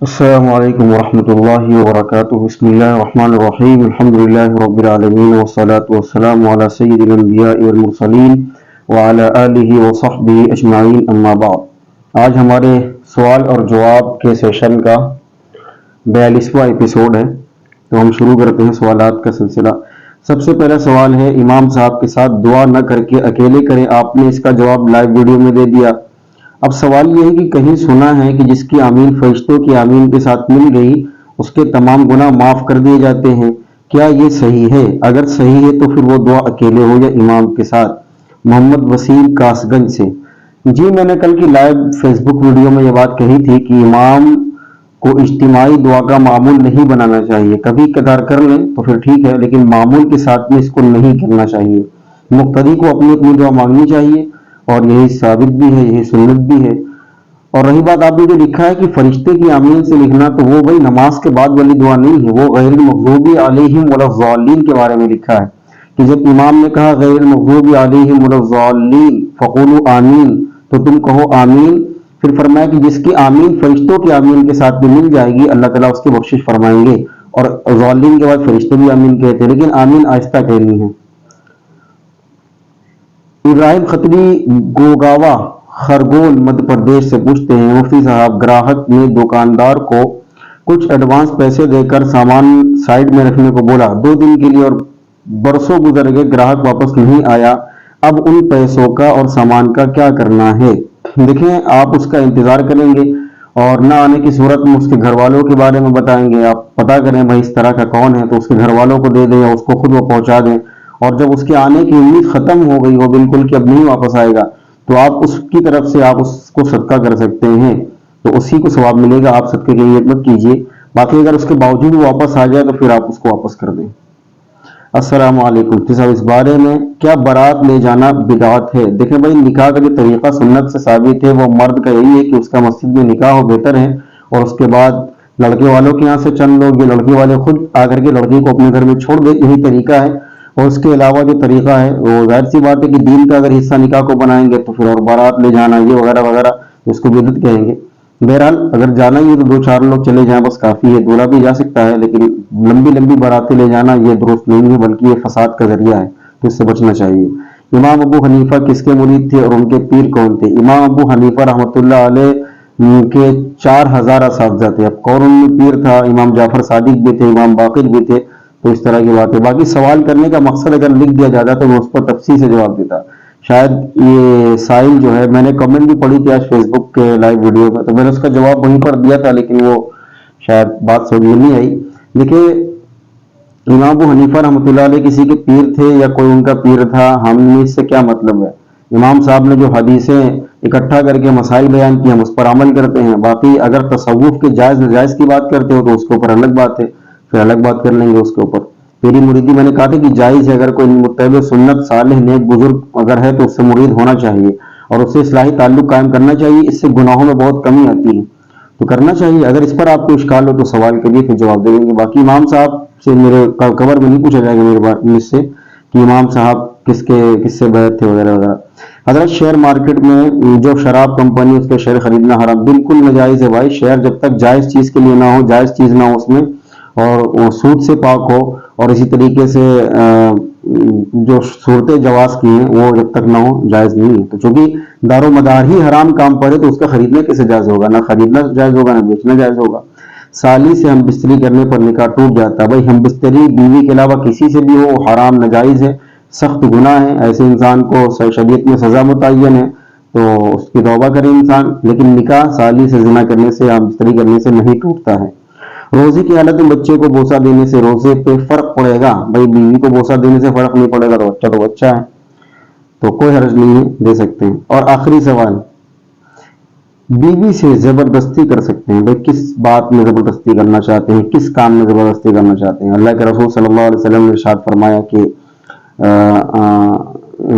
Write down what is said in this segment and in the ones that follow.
السلام علیکم ورحمۃ اللہ وبرکاتہ بسم اللہ الرحمن الرحیم الحمد للہ رب العالمین والصلاة والسلام علی سید الانبیاء والمرسلین وعلی آلہ وصحبہ اجمعین اما بعد۔ آج ہمارے سوال اور جواب کے سیشن کا 42واں ایپیسوڈ ہے، تو ہم شروع کرتے ہیں سوالات کا سلسلہ۔ سب سے پہلا سوال ہے، امام صاحب کے ساتھ دعا نہ کر کے اکیلے کریں، آپ نے اس کا جواب لائیو ویڈیو میں دے دیا۔ اب سوال یہ ہے کہ کہیں سنا ہے کہ جس کی آمین فرشتوں کی آمین کے ساتھ مل گئی اس کے تمام گناہ معاف کر دیے جاتے ہیں، کیا یہ صحیح ہے؟ اگر صحیح ہے تو پھر وہ دعا اکیلے ہو یا امام کے ساتھ؟ محمد وسیم کاس گنج سے۔ جی، میں نے کل کی لائیو فیس بک ویڈیو میں یہ بات کہی تھی کہ امام کو اجتماعی دعا کا معمول نہیں بنانا چاہیے، کبھی کبھار کر لیں تو پھر ٹھیک ہے، لیکن معمول کے ساتھ میں اس کو نہیں کرنا چاہیے۔ مقتدی کو اپنی اپنی دعا مانگنی چاہیے، اور یہی ثابت بھی ہے، یہی سنت بھی ہے۔ اور رہی بات آپ نے جو لکھا ہے کہ فرشتے کی آمین سے لکھنا، تو وہ بھائی نماز کے بعد والی دعا نہیں ہے، وہ غیر المغضوب علیہم ولا الضالین کے بارے میں لکھا ہے کہ جب امام نے کہا غیر المغضوب علیہم ولا الضالین فقولوا آمین، تو تم کہو آمین۔ پھر فرمایا کہ جس کی آمین فرشتوں کی آمین کے ساتھ بھی مل جائے گی اللہ تعالیٰ اس کی بخشش فرمائیں گے، اور ضالین کے بعد فرشتے بھی آمین کہتے ہیں، لیکن آمین آہستہ کہنی ہے۔ ابراہیم خطری گوگاوا خرگون مدھیہ پردیش سے پوچھتے ہیں، مفتی صاحب، گراہک نے دکاندار کو کچھ ایڈوانس پیسے دے کر سامان سائڈ میں رکھنے کو بولا، 2 دن کے لیے، اور برسوں گزر گئے، گراہک واپس نہیں آیا، اب ان پیسوں کا اور سامان کا کیا کرنا ہے؟ دیکھیں، آپ اس کا انتظار کریں گے اور نہ آنے کی صورت میں اس کے گھر والوں کے بارے میں بتائیں گے، آپ پتہ کریں بھائی اس طرح کا کون ہے، تو اس کے گھر والوں کو دے دیں یا اس کو خود وہ پہنچا دیں، اور جب اس کے آنے کی امید ختم ہو گئی، وہ بالکل کہ اب نہیں واپس آئے گا، تو آپ اس کی طرف سے آپ اس کو صدقہ کر سکتے ہیں، تو اسی کو ثواب ملے گا، آپ صدقے کی نیت مت کیجیے۔ باقی اگر اس کے باوجود واپس آ جائے تو پھر آپ اس کو واپس کر دیں۔ السلام علیکم صاحب، اس بارے میں کیا بارات لے جانا بدعت ہے؟ دیکھیں بھائی، نکاح کا جو طریقہ سنت سے ثابت ہے وہ مرد کا یہی ہے کہ اس کا مسجد میں نکاح ہو، بہتر ہے، اور اس کے بعد لڑکے والوں کے یہاں سے چند لوگ یا لڑکی والے خود آ کر کے لڑکی کو اپنے گھر میں چھوڑ دے، یہی طریقہ ہے۔ اور اس کے علاوہ جو طریقہ ہے وہ ظاہر سی بات ہے کہ دین کا اگر حصہ نکاح کو بنائیں گے تو پھر اور بارات لے جانا یہ وغیرہ وغیرہ اس کو بدعت کہیں گے۔ بہرحال اگر جانا ہی ہے تو 2-4 لوگ چلے جائیں بس کافی ہے، دولہا بھی جا سکتا ہے، لیکن لمبی لمبی باراتیں لے جانا یہ درست نہیں ہے، بلکہ یہ فساد کا ذریعہ ہے، تو اس سے بچنا چاہیے۔ امام ابو حنیفہ کس کے مرید تھے اور ان کے پیر کون تھے؟ امام ابو حنیفہ رحمۃ اللہ علیہ کے 4000 اساتذہ تھے، اب کون ان میں پیر تھا؟ امام جعفر صادق بھی تھے، امام باقر بھی تھے، تو اس طرح کی بات ہے۔ باقی سوال کرنے کا مقصد اگر لکھ دیا جاتا تو میں اس پر تفصیل سے جواب دیتا۔ شاید یہ سائل جو ہے، میں نے کمنٹ بھی پڑھی تھی آج فیس بک کے لائیو ویڈیو میں، تو میں نے اس کا جواب وہیں پر دیا تھا، لیکن وہ شاید بات سمجھ میں نہیں آئی۔ دیکھیے، امام ابو حنیفہ رحمۃ اللہ علیہ کسی کے پیر تھے یا کوئی ان کا پیر تھا، ہم اس سے کیا مطلب ہے؟ امام صاحب نے جو حدیثیں اکٹھا کر کے مسائل بیان کی ہم اس پر عمل کرتے ہیں، باقی اگر تصوف کے جائز ناجائز کی بات کرتے ہو تو اس کے اوپر الگ بات ہے، پھر الگ بات کر لیں گے اس کے اوپر۔ پیری مریدی میں نے کہا تھا کہ جائز ہے، اگر کوئی متبع سنت صالح نیک بزرگ اگر ہے تو اس سے مرید ہونا چاہیے اور اس سے اصلاحی تعلق قائم کرنا چاہیے، اس سے گناہوں میں بہت کمی آتی ہے، تو کرنا چاہیے۔ اگر اس پر آپ کو اشکال ہو تو سوال کریے، پھر جواب دے دیں گے۔ باقی امام صاحب سے میرے کور میں نہیں پوچھا جائے گا میرے بات مجھ سے کہ امام صاحب کس سے بیعت تھے وغیرہ وغیرہ۔ حضرت شیئر مارکیٹ میں جو شراب کمپنی اس کے شیئر خریدنا حرام، بالکل ناجائز ہے بھائی۔ شیئر جب تک جائز چیز کے لیے نہ ہو، جائز چیز نہ ہو اس میں، اور وہ سود سے پاک ہو، اور اسی طریقے سے جو صورتیں جواز کی ہیں وہ جب تک نہ ہو جائز نہیں ہے۔ تو چونکہ دار و مدار ہی حرام کام پر ہے تو اس کا خریدنا کیسے جائز ہوگا؟ نہ خریدنا جائز ہوگا نہ بیچنا جائز ہوگا۔ سالی سے ہم بستری کرنے پر نکاح ٹوٹ جاتا ہے، بھائی ہم بستری بیوی کے علاوہ کسی سے بھی ہو حرام ناجائز ہے، سخت گناہ ہے، ایسے انسان کو شریعت میں سزا متعین ہے، تو اس کی توبہ کرے انسان، لیکن نکاح سالی سے زنا کرنے سے، ہم بستری کرنے سے نہیں ٹوٹتا ہے۔ روزے کی حالت میں بچے کو بوسہ دینے سے روزے پہ فرق پڑے گا؟ بھائی بیوی کو بوسہ دینے سے فرق نہیں پڑے گا تو بچہ ہے، تو کوئی حرج نہیں ہے، دے سکتے ہیں۔ اور آخری سوال، بیوی سے زبردستی کر سکتے ہیں؟ بھائی کس بات میں زبردستی کرنا چاہتے ہیں، کس کام میں زبردستی کرنا چاہتے ہیں؟ اللہ کے رسول صلی اللہ علیہ وسلم نے ارشاد فرمایا کہ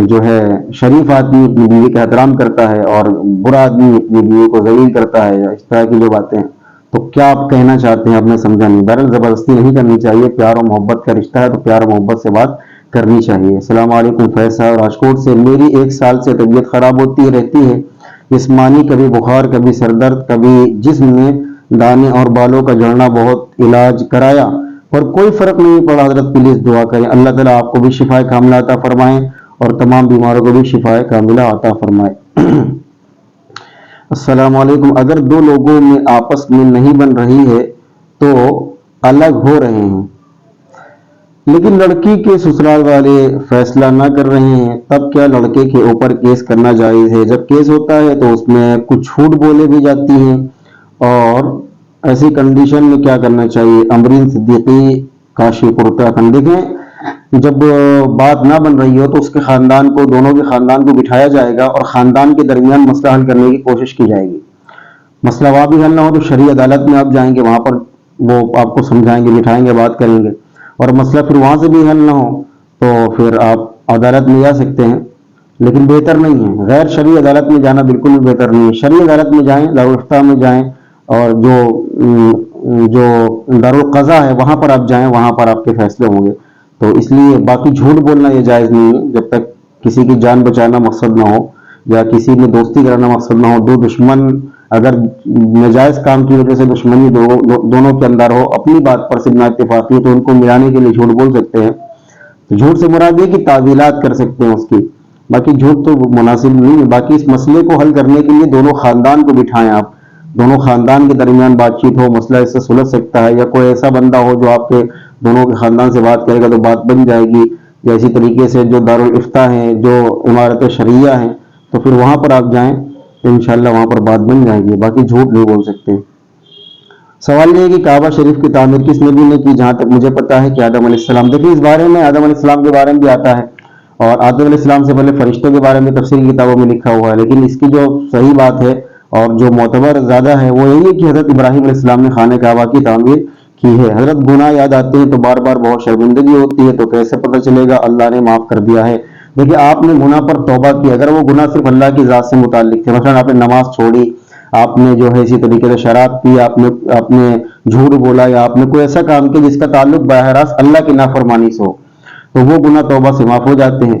جو ہے شریف آدمی اپنی بیوی کا احترام کرتا ہے اور برا آدمی اپنی بیوی کو ذلیل کرتا ہے، اس طرح کی جو باتیں ہیں، تو کیا آپ کہنا چاہتے ہیں؟ آپ نے سمجھا نہیں۔ بہرحال زبردستی نہیں کرنی چاہیے، پیار و محبت کا رشتہ ہے تو پیار و محبت سے بات کرنی چاہیے۔ السلام علیکم فیض صاحب راجکوٹ سے، میری 1 سال سے طبیعت خراب ہوتی رہتی ہے، جسمانی، کبھی بخار، کبھی سر درد، کبھی جسم میں دانے اور بالوں کا جھڑنا بہت علاج کرایا پر کوئی فرق نہیں پڑا حضرت پلیز دعا کریں اللہ تعالیٰ آپ کو بھی شفا کاملہ عطا فرمائیں اور تمام بیماروں کو بھی شفا کاملہ عطا فرمائے۔ السلام علیکم، اگر دو لوگوں میں آپس میں نہیں بن رہی ہے تو الگ ہو رہے ہیں لیکن لڑکی کے سسرال والے فیصلہ نہ کر رہے ہیں، تب کیا لڑکے کے اوپر کیس کرنا جائز ہے؟ جب کیس ہوتا ہے تو اس میں کچھ چھوٹ بولے بھی جاتی ہیں، اور ایسی کنڈیشن میں کیا کرنا چاہیے؟ امرین صدیقی کاشی پور اتراکھنڈ۔ دیکھیں، جب بات نہ بن رہی ہو تو اس کے خاندان کو، دونوں کے خاندان کو بٹھایا جائے گا اور خاندان کے درمیان مسئلہ حل کرنے کی کوشش کی جائے گی۔ مسئلہ وہاں بھی حل نہ ہو تو شرعی عدالت میں آپ جائیں گے، وہاں پر وہ آپ کو سمجھائیں گے، بٹھائیں گے، بات کریں گے، اور مسئلہ پھر وہاں سے بھی حل نہ ہو تو پھر آپ عدالت میں جا سکتے ہیں، لیکن بہتر نہیں ہے۔ غیر شرعی عدالت میں جانا بالکل بھی بہتر نہیں ہے۔ شرعی عدالت میں جائیں، دارالفتہ میں جائیں، اور جو دارالقضا ہے وہاں پر آپ جائیں، وہاں پر آپ کے فیصلے ہوں گے۔ تو اس لیے باقی جھوٹ بولنا یہ جائز نہیں ہے، جب تک کسی کی جان بچانا مقصد نہ ہو یا کسی میں دوستی کرانا مقصد نہ ہو۔ دو دشمن اگر نجائز کام کی وجہ سے دشمنی دونوں کے اندر ہو، اپنی بات پر صرف نہ اتفاقی ہے، تو ان کو ملانے کے لیے جھوٹ بول سکتے ہیں۔ تو جھوٹ سے مراد یہ کہ تعویلات کر سکتے ہیں اس کی، باقی جھوٹ تو مناسب نہیں ہے۔ باقی اس مسئلے کو حل کرنے کے لیے دونوں خاندان کو بٹھائیں آپ، دونوں خاندان کے درمیان بات چیت ہو، مسئلہ اس سے سلجھ سکتا ہے، یا کوئی ایسا بندہ ہو جو آپ کے دونوں کے خاندان سے بات کرے گا تو بات بن جائے گی، یا اسی طریقے سے جو دارالفتہ ہیں، جو عمارت شرعیہ ہیں، تو پھر وہاں پر آپ جائیں تو انشاءاللہ وہاں پر بات بن جائے گی، باقی جھوٹ نہیں بول سکتے۔ سوال یہ ہے کہ کعبہ شریف کی تعمیر کس نبی نے کی؟ جہاں تک مجھے پتا ہے کہ آدم علیہ السلام۔ دیکھیں، اس بارے میں آدم علیہ السلام کے بارے میں بھی آتا ہے، اور آدم علیہ السلام سے پہلے فرشتوں کے بارے میں تفسیری کتابوں میں لکھا ہوا ہے، لیکن اس کی جو صحیح بات ہے اور جو معتبر زیادہ ہے وہ یہی ہے کہ حضرت ابراہیم علیہ السلام نے خانہ کعبہ کی تعمیر کی ہے۔ حضرت گناہ یاد آتے ہیں تو بار بار بہت شرمندگی ہوتی ہے، تو کیسے پتہ چلے گا اللہ نے معاف کر دیا ہے؟ دیکھیں، آپ نے گناہ پر توبہ کی، اگر وہ گناہ صرف اللہ کی ذات سے متعلق تھے، مثلا آپ نے نماز چھوڑی، آپ نے جو ہے اسی طریقے سے شراب پی، آپ نے جھوٹ بولا، یا آپ نے کوئی ایسا کام کیا جس کا تعلق براہ راست اللہ کی نافرمانی سے ہو، تو وہ گناہ توبہ سے معاف ہو جاتے ہیں۔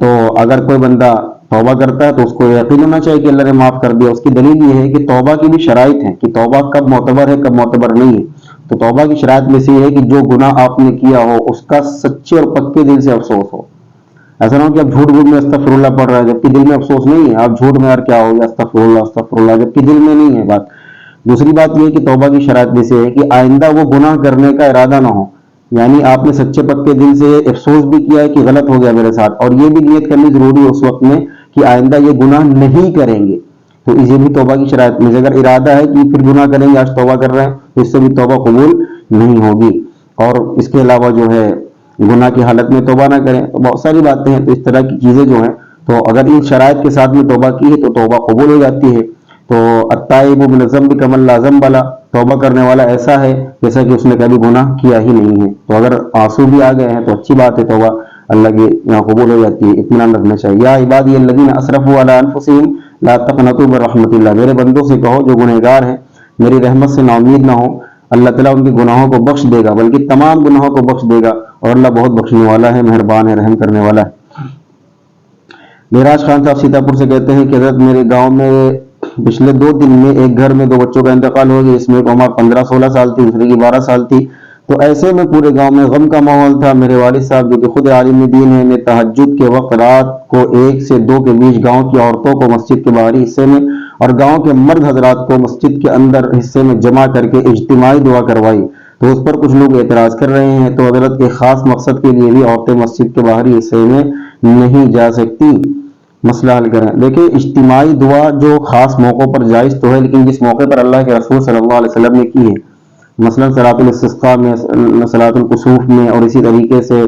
تو اگر کوئی بندہ توبہ کرتا ہے تو اس کو یقین ہونا چاہیے کہ اللہ نے معاف کر دیا۔ اس کی دلیل یہ ہے کہ توبہ کی بھی شرائط ہیں کہ توبہ کب معتبر ہے، کب معتبر نہیں ہے۔ تو توبہ کی شرائط میں سے یہ ہے کہ جو گناہ آپ نے کیا ہو اس کا سچے اور پکے دل سے افسوس ہو۔ ایسا نہ ہو کہ آپ جھوٹ میں استغفر اللہ پڑھ رہا ہے جبکہ دل میں افسوس نہیں ہے، آپ جھوٹ میں یار کیا ہو گیا استغفر اللہ جبکہ دل میں نہیں ہے بات۔ دوسری بات یہ ہے کہ توبہ کی شرائط میں سے ہے کہ آئندہ وہ گناہ کرنے کا ارادہ نہ ہو، یعنی آپ نے سچے پکے دل سے افسوس بھی کیا ہے کہ غلط ہو گیا میرے ساتھ، اور یہ بھی نیت کرنی ضروری ہے اس وقت میں کہ آئندہ یہ گناہ نہیں کریں گے۔ تو یہ بھی توبہ کی شرائط میں، اگر ارادہ ہے کہ پھر گناہ کریں گے، آج توبہ کر رہے ہیں، تو اس سے بھی توبہ قبول نہیں ہوگی۔ اور اس کے علاوہ جو ہے گناہ کی حالت میں توبہ نہ کریں، تو بہت ساری باتیں ہیں۔ تو اس طرح کی چیزیں جو ہیں، تو اگر ان شرائط کے ساتھ میں توبہ کی ہے تو توبہ قبول ہو جاتی ہے۔ تو التائب من الذنب کمن لا ذنب له، توبہ کرنے والا ایسا ہے جیسا کہ اس نے کبھی گناہ کیا ہی نہیں ہے۔ تو اگر آنسو بھی آ گئے ہیں تو اچھی بات ہے، توبہ اللہ کی یہاں قبول ہو جاتی ہے، اطمینان رکھنا چاہیے۔ یا عبادی الذین اسرفوا علی انفسہم لا تقنطوا من رحمۃ اللہ، میرے بندوں سے کہو جو گنہگار ہیں میری رحمت سے نا امید نہ ہو، اللہ تعالیٰ ان کے گناہوں کو بخش دے گا، بلکہ تمام گناہوں کو بخش دے گا، اور اللہ بہت بخشنے والا ہے، مہربان ہے، رحم کرنے والا ہے۔ معراج خان صاحب سیتاپور سے کہتے ہیں کہ حضرت میرے گاؤں میں پچھلے 2 دن میں ایک گھر میں 2 بچوں کا انتقال ہو گیا، اس میں ایک عمر 15-16 سال تھی، دوسرے کی 12 سال تھی۔ تو ایسے میں پورے گاؤں میں غم کا ماحول تھا۔ میرے والد صاحب جو کہ خود عالم دین ہیں نے تہجد کے وقت رات کو 1 سے 2 کے بیچ گاؤں کی عورتوں کو مسجد کے باہری حصے میں اور گاؤں کے مرد حضرات کو مسجد کے اندر حصے میں جمع کر کے اجتماعی دعا کروائی۔ تو اس پر کچھ لوگ اعتراض کر رہے ہیں، تو حضرت کے خاص مقصد کے لیے بھی عورتیں مسجد کے باہری حصے میں نہیں جا سکتی، مسئلہ حل کریں۔ دیکھیں، اجتماعی دعا جو خاص موقعوں پر جائز تو ہے، لیکن جس موقع پر اللہ کے رسول صلی اللہ علیہ وسلم نے کی ہے، مثلا صلاۃ الاستسقاء میں، صلاۃ الکسوف میں، اور اسی طریقے سے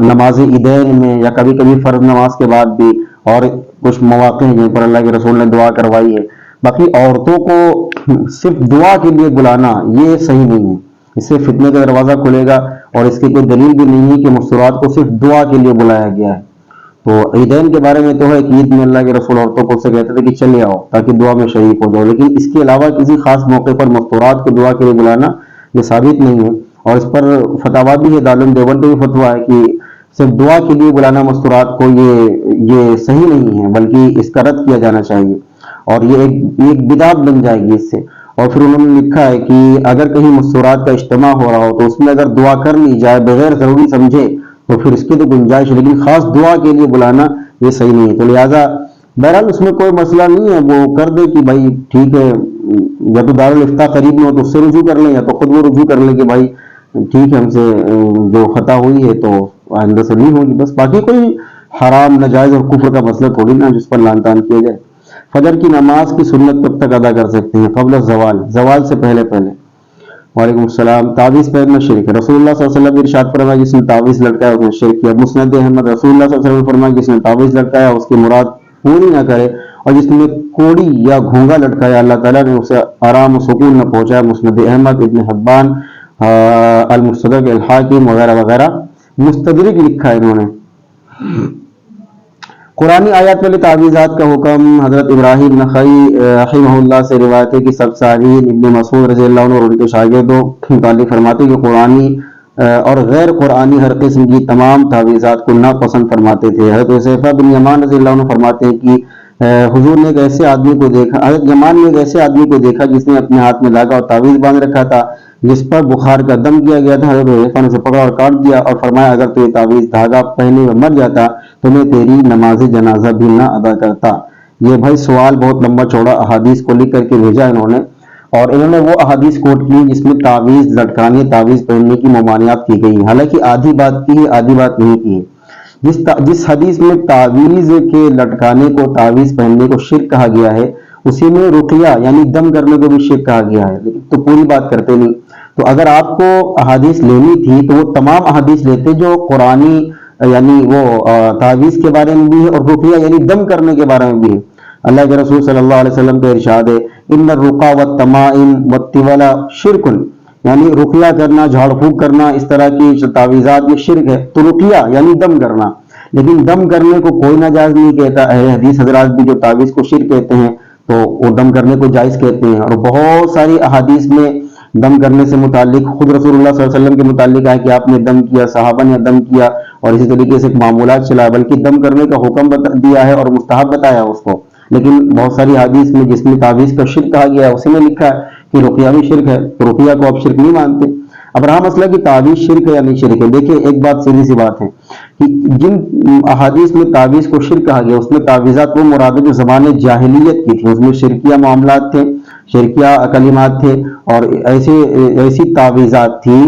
نماز عیدین میں، یا کبھی کبھی فرض نماز کے بعد بھی، اور کچھ مواقع ہیں جن پر اللہ کے رسول نے دعا کروائی ہے۔ باقی عورتوں کو صرف دعا کے لیے بلانا یہ صحیح نہیں ہے، اس سے فتنے کا دروازہ کھلے گا، اور اس کی کوئی دلیل بھی نہیں ہے کہ مستورات کو صرف دعا کے لیے بلایا گیا ہے۔ تو عیدین کے بارے میں تو ہے کہ عید میں اللہ کے رسول عورتوں کو سے کہتے تھے کہ چلے آؤ تاکہ دعا میں شریک ہو جاؤ، لیکن اس کے علاوہ کسی خاص موقع پر مستورات کو دعا کے لیے بلانا یہ ثابت نہیں ہے، اور اس پر فتاویٰ بھی ہے، دارالعلوم دیوبند بھی فتویٰ ہے کہ صرف دعا کے لیے بلانا مستورات کو یہ صحیح نہیں ہے، بلکہ اس کا رد کیا جانا چاہیے، اور یہ ایک بدعت بن جائے گی اس سے۔ اور پھر انہوں نے لکھا ہے کہ اگر کہیں مستورات کا اجتماع ہو رہا ہو تو اس میں اگر دعا کر لی جائے بغیر ضروری سمجھے تو پھر اس کی تو گنجائش ہے، لیکن خاص دعا کے لیے بلانا یہ صحیح نہیں ہے۔ تو لہٰذا بہرحال اس میں کوئی مسئلہ نہیں ہے، وہ کر دے کہ بھائی ٹھیک ہے، یا تو دارالفتہ قریب میں ہو تو اس سے رجوع کر لیں، یا تو خود وہ رجوع کر لیں کہ بھائی ٹھیک ہے، ہم سے جو خطا ہوئی ہے تو آئندہ سے نہیں ہوگی، بس باقی کوئی حرام ناجائز اور کفر کا مسئلہ تھوڑی نا جس پر لعن طعن کیا جائے۔ فجر کی نماز کی سنت کب تک ادا کر سکتے ہیں؟ قبل الزوال، زوال سے پہلے پہلے۔ وعلیکم السلام۔ تعویذ پہننا شرک ہے، رسول اللہ صلی اللہ علیہ وسلم نے ارشاد فرمایا جس نے تعویذ لٹکایا اس نے شرک کیا۔ مسند احمد، رسول اللہ صلی اللہ علیہ وسلم نے فرمایا جس نے تعویذ لٹکایا اس کی مراد پوری نہ کرے، اور جس نے کوڑی یا گھونگا لٹکایا اللہ تعالیٰ نے اسے آرام و سکون نہ پہنچایا۔ مسند احمد، ابن حبان، المستدرک الحاکم وغیرہ وغیرہ۔ مستدرک لکھا ہے انہوں نے۔ قرآنی آیات والی تعویذات کا حکم حضرت ابراہیم نخعی رحمہ اللہ سے روایت ہے کہ سب سارین ابن مسعود رضی اللہ عنہ اور ان کے شاگردوں متعلق فرماتے کہ قرآنی اور غیر قرآنی ہر قسم کی تمام تعویذات کو ناپسند فرماتے تھے۔ حضرت حذیفہ بن یمان رضی اللہ عنہ فرماتے ہیں کہ حضور نے ایک ایسے آدمی کو دیکھا، حضرت یمان نے ایک ایسے آدمی کو دیکھا جس نے اپنے ہاتھ میں دھاگا اور تعویذ باندھ رکھا تھا جس پر بخار کا دم کیا گیا تھا۔ حضرت حذیفہ نے اسے پکڑا اور کاٹ دیا اور فرمایا اگر تو یہ تعویذ دھاگا پہنے میں مر جاتا تو میں تیری نماز جنازہ بھی نہ ادا کرتا۔ یہ بھائی سوال بہت لمبا چوڑا احادیث کو لکھ کر کے بھیجا انہوں نے، اور انہوں نے وہ احادیث کوٹ کی جس میں تعویذ لٹکانے، تعویذ پہننے کی ممانعت کی گئی، حالانکہ آدھی بات کی ہے آدھی بات نہیں کی ہے۔ جس حدیث میں تعویذ کے لٹکانے کو، تعویذ پہننے کو شرک کہا گیا ہے، اسی میں رقیہ یعنی دم کرنے کو بھی شرک کہا گیا ہے، لیکن تو پوری بات کرتے نہیں۔ تو اگر آپ کو احادیث لینی تھی تو وہ تمام احادیث لیتے جو قرآنی یعنی وہ تعویذ کے بارے میں بھی ہے اور رقیہ یعنی دم کرنے کے بارے میں بھی ہے۔ اللہ کے رسول صلی اللہ علیہ وسلم کا ارشاد ہے ان الرقا والتمائم والطول شرک، یعنی رقیہ کرنا، جھاڑ پھونک کرنا، اس طرح کی تعویذات میں شرک ہے۔ تو رقیہ یعنی دم کرنا، لیکن دم کرنے کو کوئی ناجائز نہیں کہتا۔ اہل حدیث حضرات بھی جو تعویذ کو شرک کہتے ہیں تو وہ دم کرنے کو جائز کہتے ہیں، اور بہت ساری احادیث میں دم کرنے سے متعلق خود رسول اللہ صلی اللہ علیہ وسلم کے متعلق ہے کہ آپ نے دم کیا، صحابہ نے دم کیا، اور اسی طریقے سے ایک معمولات چلا، بلکہ دم کرنے کا حکم دیا ہے اور مستحب بتایا اس کو۔ لیکن بہت ساری حدیث میں جس میں تعویذ کا شرک کہا گیا ہے اسی میں لکھا ہے کہ رقیہ بھی شرک ہے، تو رقیہ کو آپ شرک نہیں مانتے۔ اب رہا مسئلہ کہ تعویذ شرک ہے یا نہیں شرک ہے، دیکھیں ایک بات سیدھی سی بات ہے کہ جن احادیث میں تعویذ کو شرک کہا گیا اس میں تعویذات وہ مراد جو زبان جاہلیت کی تھی، اس میں شرکیہ معاملات تھے، شرکیہ کلمات تھے، اور ایسی تعویذات تھی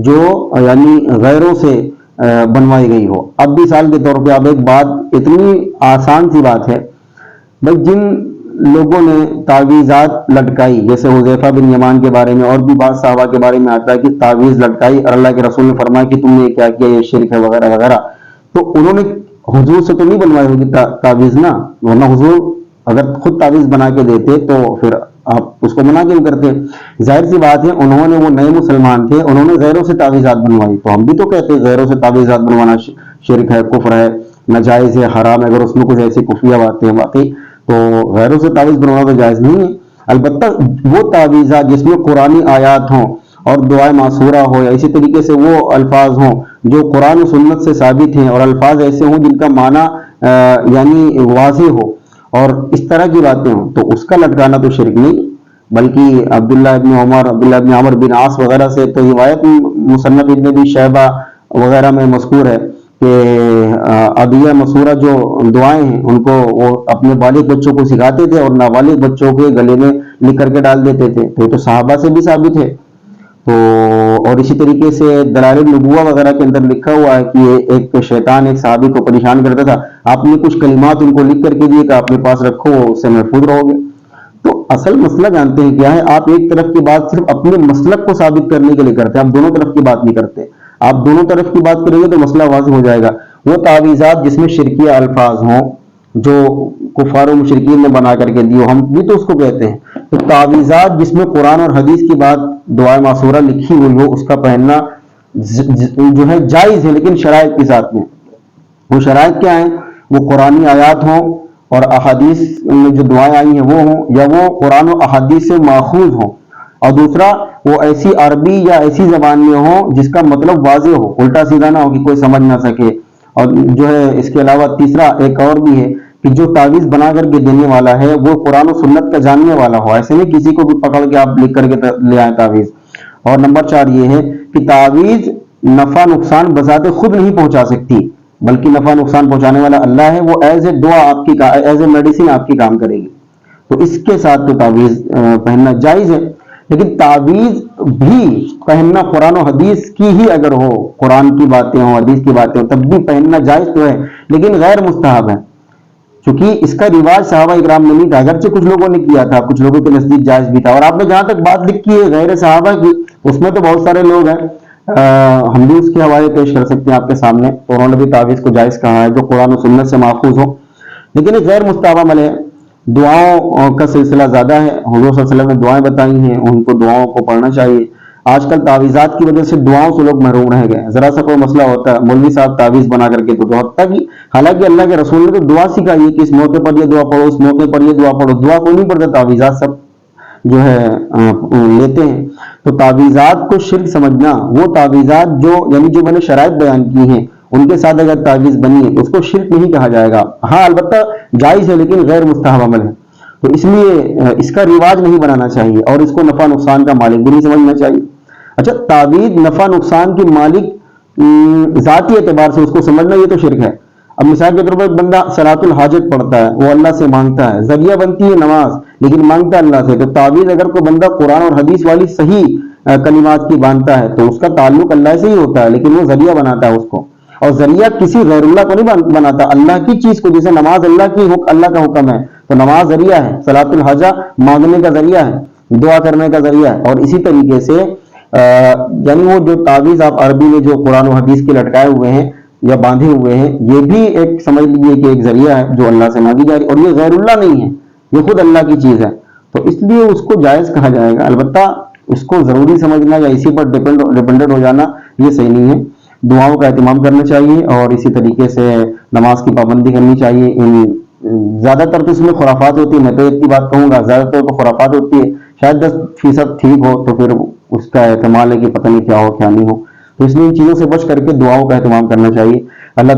جو یعنی غیروں سے بنوائی گئی ہو۔ اب مثال کے طور پہ اب ایک بات اتنی آسان سی بات ہے، بھائی جن لوگوں نے تعویذات لٹکائی، جیسے حذیفہ بن یمان کے بارے میں اور بھی بعض صحابہ کے بارے میں آتا ہے کہ تعویذ لٹکائی اور اللہ کے رسول نے فرمایا کہ تم نے کیا کیا، یہ شرک ہے وغیرہ وغیرہ، تو انہوں نے حضور سے تو نہیں بنوائی ہوگی تعویذ نا، ورنہ حضور اگر خود تعویذ بنا کے دیتے تو پھر آپ اس کو منع کیوں کرتے؟ ظاہر سی بات ہے انہوں نے، وہ نئے مسلمان تھے، انہوں نے غیروں سے تعویذات بنوائی، تو ہم بھی تو کہتے ہیں غیروں سے تعویذات بنوانا شرک ہے، کفر ہے، ناجائز ہے، حرام ہے۔ اگر اس میں کچھ ایسی کفریہ باتیں ہیں واقعی تو غیروں سے تعویذ بنوانا تو جائز نہیں ہے۔ البتہ وہ تعویذات جس میں قرآنی آیات ہوں اور دعائے معصورہ ہو، یا اسی طریقے سے وہ الفاظ ہوں جو قرآن و سنت سے ثابت ہیں، اور الفاظ ایسے ہوں جن کا معنی یعنی واضح ہو، اور اس طرح کی باتیں ہوں، تو اس کا لٹکانا تو شرک نہیں، بلکہ عبداللہ ابن عمر، عبداللہ ابن عمر بن عاص وغیرہ سے تو روایت مصنف ابن ابی شیبہ وغیرہ میں مذکور ہے کہ ادعیہ مسورہ جو دعائیں ہیں ان کو وہ اپنے بالغ بچوں کو سکھاتے تھے اور نابالغ بچوں کے گلے میں لکھ کر کے ڈال دیتے تھے، تو یہ تو صحابہ سے بھی ثابت ہے۔ تو اور اسی طریقے سے دلائل النبوہ وغیرہ کے اندر لکھا ہوا ہے کہ ایک شیطان ایک صحابی کو پریشان کرتا تھا، آپ نے کچھ کلمات ان کو لکھ کر کے دیے کہ اپنے پاس رکھو، اس سے محفوظ رہو گے۔ تو اصل مسئلہ جانتے ہیں کیا ہے؟ آپ ایک طرف کی بات صرف اپنے مسلک کو ثابت کرنے کے لیے کرتے ہیں، آپ دونوں طرف کی بات نہیں کرتے۔ آپ دونوں طرف کی بات کریں گے تو مسئلہ واضح ہو جائے گا۔ وہ تعویذات جس میں شرکیہ الفاظ ہوں جو کفار و مشرکین نے بنا کر کے دی، ہم بھی تو اس کو کہتے ہیں۔ تو تعویذات جس میں قرآن اور حدیث کی بات دعائے معصورہ لکھی ہوئی ہو اس کا پہننا جو ہے جائز ہے، لیکن شرائط کے ساتھ میں۔ وہ شرائط کیا ہیں؟ وہ قرآنی آیات ہوں اور احادیث میں جو دعائیں آئی ہیں وہ ہوں، یا وہ قرآن و احادیث سے ماخوذ ہوں، اور دوسرا وہ ایسی عربی یا ایسی زبان میں ہوں جس کا مطلب واضح ہو، الٹا سیدھا نہ ہو کہ کوئی سمجھ نہ سکے۔ اور جو ہے اس کے علاوہ تیسرا ایک اور بھی ہے کہ جو تعویذ بنا کر کے دینے والا ہے وہ قرآن و سنت کا جاننے والا ہو، ایسے نہیں کسی کو بھی پکڑ کے آپ لکھ کر کے لے آئے تعویذ۔ اور نمبر 4 یہ ہے کہ تعویذ نفع نقصان بذات خود نہیں پہنچا سکتی، بلکہ نفع نقصان پہنچانے والا اللہ ہے، وہ ایز اے دعا آپ کی، ایز اے میڈیسن آپ کی کام کرے گی۔ تو اس کے ساتھ تو تعویذ پہننا جائز ہے، لیکن تعویذ بھی پہننا قرآن و حدیث کی ہی اگر ہو، قرآن کی باتیں ہوں، حدیث کی باتیں ہوں، تب بھی پہننا جائز تو ہے، لیکن غیر مستحب ہے، کیونکہ اس کا رواج صحابہ اکرام میں نہیں تھا، اگرچہ کچھ لوگوں نے کیا تھا، کچھ لوگوں کے نزدیک جائز بھی تھا۔ اور آپ نے جہاں تک بات لکھی ہے غیر صحابہ کی، اس میں تو بہت سارے لوگ ہیں، ہم بھی اس کے حوالے پیش کر سکتے ہیں آپ کے سامنے، انہوں نے بھی تعویذ کو جائز کہا ہے جو قرآن و سنت سے ماخوذ ہو، لیکن ایک غیر مستحب عمل ہے۔ دعاؤں کا سلسلہ زیادہ ہے، حضور صلی اللہ علیہ وسلم نے دعائیں بتائی ہیں، ان کو دعاؤں کو پڑھنا چاہیے۔ آج کل تعویذات کی وجہ سے دعاؤں سے لوگ محروم رہ گئے، ذرا سا کوئی مسئلہ ہوتا ہے مولوی صاحب تعویذ بنا کر کے تو دعا، حالانکہ اللہ کے رسول نے تو دعا سکھائی ہے کہ اس موقع پر یہ دعا پڑھو، اس موقع پر یہ دعا پڑھو، دعا کوئی نہیں پڑھتا، تعویذات سب جو ہے لیتے ہیں۔ تو تعویذات کو شرک سمجھنا، وہ تعویذات جو یعنی جو میں نے شرائط بیان کی ہیں ان کے ساتھ اگر تعویذ بنی ہے تو اس کو شرک نہیں کہا جائے گا، ہاں البتہ جائز ہے لیکن غیر مستحب عمل ہے، تو اس لیے اس کا رواج نہیں بنانا چاہیے اور اس کو نفع نقصان کا مالک بھی نہیں سمجھنا چاہیے۔ اچھا، تعویذ نفع نقصان کی مالک ذاتی اعتبار سے اس کو سمجھنا یہ تو شرک ہے۔ اب مثال کے طور پر بندہ صلاۃ الحاجت پڑھتا ہے، وہ اللہ سے مانگتا ہے، ذریعہ بنتی ہے نماز لیکن مانگتا ہے اللہ سے، تو تعویذ اگر کوئی بندہ قرآن اور حدیث والی صحیح کلمات کی باندھتا ہے تو اس کا تعلق اللہ سے ہی ہوتا ہے، لیکن وہ ذریعہ بناتا ہے اس کو، اور ذریعہ کسی غیر اللہ کو نہیں بناتا، اللہ کی چیز کو، جیسے نماز اللہ کا حکم ہے تو نماز ذریعہ ہے، صلاۃ الحاجہ مانگنے کا ذریعہ ہے، دعا کرنے کا ذریعہ ہے۔ اور اسی طریقے سے یعنی وہ جو تعویذ آپ عربی میں جو قرآن و حدیث کے لٹکائے ہوئے ہیں یا باندھے ہوئے ہیں، یہ بھی ایک سمجھ لیجیے کہ ایک ذریعہ ہے جو اللہ سے مانگی جا رہی، اور یہ غیر اللہ نہیں ہے، یہ خود اللہ کی چیز ہے، تو اس لیے اس کو جائز کہا جائے گا، البتہ اس کو ضروری سمجھنا یا اسی پر ڈپینڈنٹ ہو جانا یہ صحیح نہیں ہے۔ دعاؤں کا اہتمام کرنا چاہیے اور اسی طریقے سے نماز کی پابندی کرنی چاہیے۔ زیادہ تر تو اس میں خرافات ہوتی ہے، میں تو ایک کی بات کہوں گا، زیادہ تر تو خرافات ہوتی ہے، شاید 10% ٹھیک ہو تو پھر اس کا احتمال ہے کہ پتہ نہیں کیا ہو کیا نہیں ہو، تو اس لیے ان چیزوں سے بچ کر کے دعاؤں کا اہتمام کرنا چاہیے۔ اللہ